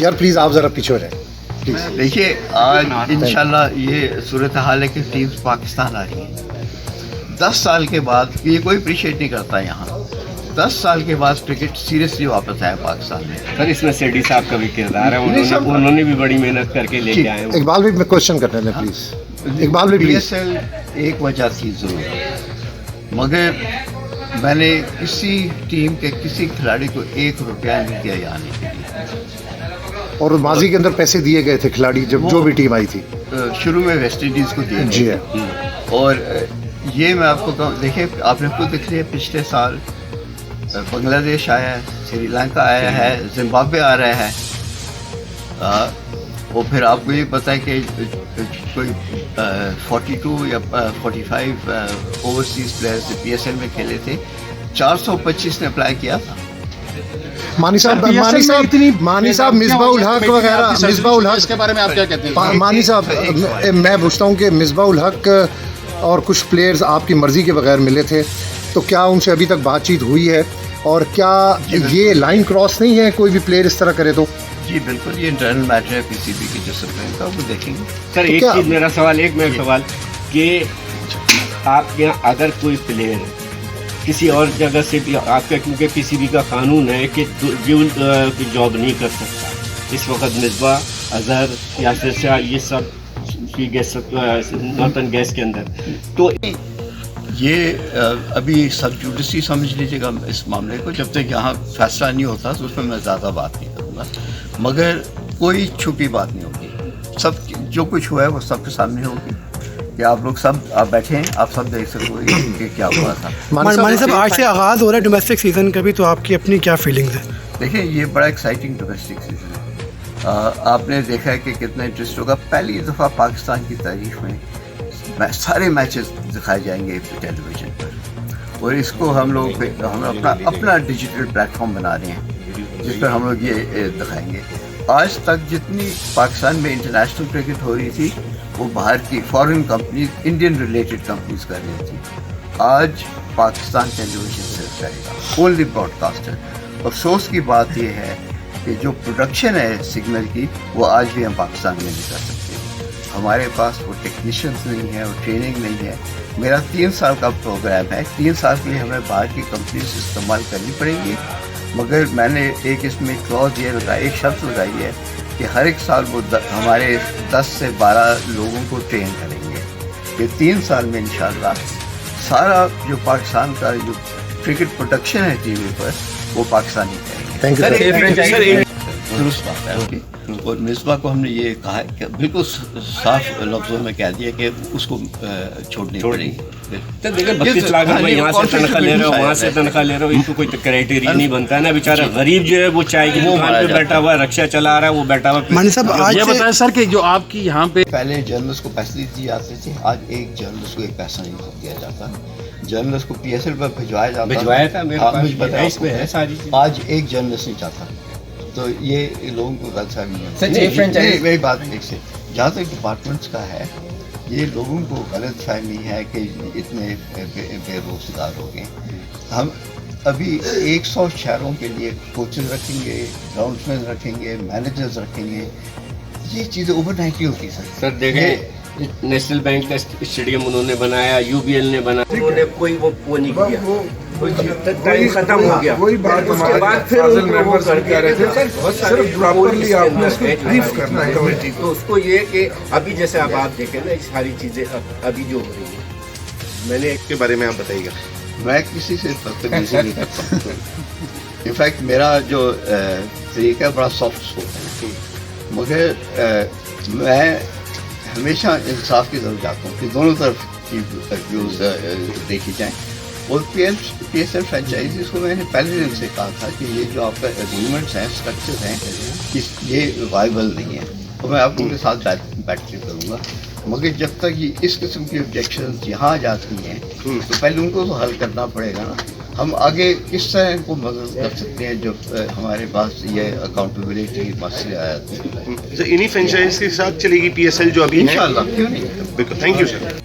यार प्लीज़ आप ज़रा पीछे हो जाएं प्लीज़. देखिए आज इंशाल्लाह ये सूरत हाल है कि टीम्स पाकिस्तान आ रही है 10 साल के बाद. ये कोई अप्रिशिएट नहीं करता यहाँ. 10 साल के बाद क्रिकेट सीरियसली वापस आया पाकिस्तान में. सर इसमें सेठी साहब का भी किरदार है, उन्होंने भी बड़ी मेहनत करके लेके आए हैं. इकबाल भाई मैं क्वेश्चन करने दें प्लीज़. इकबाल भाई प्लीज़. PSL एक वजह थी ज़रूर, मगर मैंने किसी टीम के किसी खिलाड़ी को 1 रुपया नहीं दिया यहाँ आने के लिए. और माजी के अंदर पैसे दिए गए थे खिलाड़ी जब जो भी टीम आई थी. शुरू में वेस्ट इंडीज़ को दिए जी गए. है. और ये मैं आपको कहूँ, देखिए आपने खुद देख लिया पिछले साल बांग्लादेश आया है, श्रीलंका आया है, जिम्बाब्वे आ रहा है. वो फिर आपको ये पता है कि कोई 42 या 45 ओवरसीज़ प्लेयर्स PSL में खेले थे. 425 ने अप्लाई किया था. मानी साहब मिसबाह उल हक वगैरह, मिसबाह उल हक, इसके बारे में आप क्या कहते हैं? मानी साहब मैं पूछता हूँ कि मिसबाह उल हक और कुछ प्लेयर्स आपकी मर्ज़ी के बगैर मिले थे, तो क्या उनसे अभी तक बातचीत हुई है? और क्या ये लाइन क्रॉस नहीं है कोई भी प्लेयर इस तरह करे तो? जी बिल्कुल, ये इंटरनल मैटर है PCB की डिसिप्लिन का, वो देखेंगे. सर एक चीज़ मेरा सवाल कि आपके यहाँ अगर कोई प्लेयर किसी और जगह से भी आपका, क्योंकि PCB का कानून है कि ड्यूल की जॉब नहीं कर सकता. इस वक्त मिसबाह, अजहर, यासिर शाह, ये सब नॉर्थन गैस के अंदर, तो ये अभी सब जुडिसी समझ लीजिएगा इस मामले को. जब तक यहाँ फैसला नहीं होता तो उसमें मैं ज़्यादा बात नहीं करूँगा, मगर कोई छुपी बात नहीं होगी. सब जो कुछ हुआ है वो सबके सामने होगी कि आप लोग सब आप बैठे हैं, आप सब देख सकोगे कि क्या हुआ था. मानी साहब आज से आगाज़ हो रहा है डोमेस्टिक सीज़न का भी, तो आपकी अपनी क्या फीलिंग्स है? देखिए ये बड़ा एक्साइटिंग डोमेस्टिक सीज़न है. आपने देखा है कि कितना इंटरेस्ट होगा. पहली दफ़ा पाकिस्तान की तारीख में सारे मैचेस दिखाए जाएंगे टेलीविज़न पर, और इसको हम अपना डिजिटल प्लेटफॉर्म बना रहे हैं जिस पर हम लोग ये दिखाएंगे. आज तक जितनी पाकिस्तान में इंटरनेशनल क्रिकेट हो रही थी वो बाहर की foreign companies, Indian related companies कर रही थी. आज पाकिस्तान टेलीविज़न से जाएगा, ओनली ब्रॉडकास्टर. अफसोस की बात यह है कि जो प्रोडक्शन है सिग्नल की वो आज भी हम पाकिस्तान में नहीं कर सकते. हमारे पास वो टेक्नीशियंस नहीं है, वो ट्रेनिंग नहीं है. मेरा 3 साल का प्रोग्राम है. 3 साल के लिए हमें बाहर की कंपनी से इस्तेमाल करनी पड़ेगी, मगर मैंने एक इसमें क्लॉज ये लगाई, एक शर्त लगाई है कि हर एक साल वो हमारे 10 से 12 लोगों को ट्रेन करेंगे. ये 3 साल में इंशाल्लाह सारा जो पाकिस्तान का जो क्रिकेट प्रोडक्शन है TV पर वो पाकिस्तानी करेंगे. Thank you. दुरुस्त बात है उसकी. और मिसबाह को हमने ये कहा है कि बिल्कुल साफ लफ्ज़ों में कह दिया कि उसको छोड़नी पड़ेगी. तो देखिए 32 लाख रुपए यहाँ से तनख्वाह ले रहे हो, वहाँ से तनख्वाह ले रहे हो, इसको कोई क्राइटेरिया नहीं बनता है ना. बेचारा गरीब जो है वो चाय की दुकान पे बैठा हुआ है, रक्षा चला रहा है, वो बैठा हुआ. मानी साहब आज ये बताएं सर कि जो आपकी यहाँ पे पहले जर्नलिस्ट को पैसे दी जाते थे, आज एक जर्नलिस्ट को एक पैसा नहीं दिया जाता. जर्नलिस्ट को PSL पर भिजवाया जाता, भिजवाया था मेरे पास, इसमें है सारी चीज़. आज एक जर्नलिस्ट नहीं चाहता. तो ये लोगों को गलतफहमी है. मेरी बात एक से जहाँ तक डिपार्टमेंट्स का है, ये लोगों को गलतफहमी है कि इतने बेरोजगार हो गए. हम अभी 100 शहरों के लिए कोचेज रखेंगे, ग्राउंड्समैन रखेंगे, मैनेजर्स रखेंगे. ये चीज़ें ओवरनाइट ही होती है सर. देखें नेशनल बैंक का स्टेडियम उन्होंने बनाया, UBL ने बनाया, उन्होंने कोई वो नहीं किया. टाइम खत्म हो गया. उसके बाद फिर वो सिर्फ प्रॉपर्ली आपने उसको ब्रीफ करना है कमेटी को. तो उसको ये कि अभी जैसे अब आप देखें ना सारी चीज़ें अभी जो हो रही है, मैंने के बारे में आप बताइएगा. मैं किसी से बदतमीजी नहीं करता. इनफैक्ट मेरा जो तरीका बड़ा सॉफ्ट स्पोकन है, मगर मैं हमेशा इंसाफ की तरफ जाता हूँ कि दोनों तरफ की व्यूज़ देखी जाएँ. और PSL फ्रेंचाइजीज को मैंने पहले दिन से कहा था कि ये जो आपका एग्रीमेंट्स हैं, स्ट्रक्चर हैं, ये वाइबल नहीं है. तो मैं आप लोगों के साथ बैटरी करूँगा, मगर जब तक ये इस किस्म की ऑब्जेक्शंस यहाँ आ जाती हैं तो पहले उनको तो हल करना पड़ेगा ना. हम आगे किस तरह इनको मदद कर सकते हैं जब हमारे पास ये अकाउंटेबिलिटी मसले आया. इन्हीं फ्रेंचाइज के साथ चलेगी PSL जो अभी इंशाल्लाह, क्यों नहीं. बिल्कुल. Thank you sir.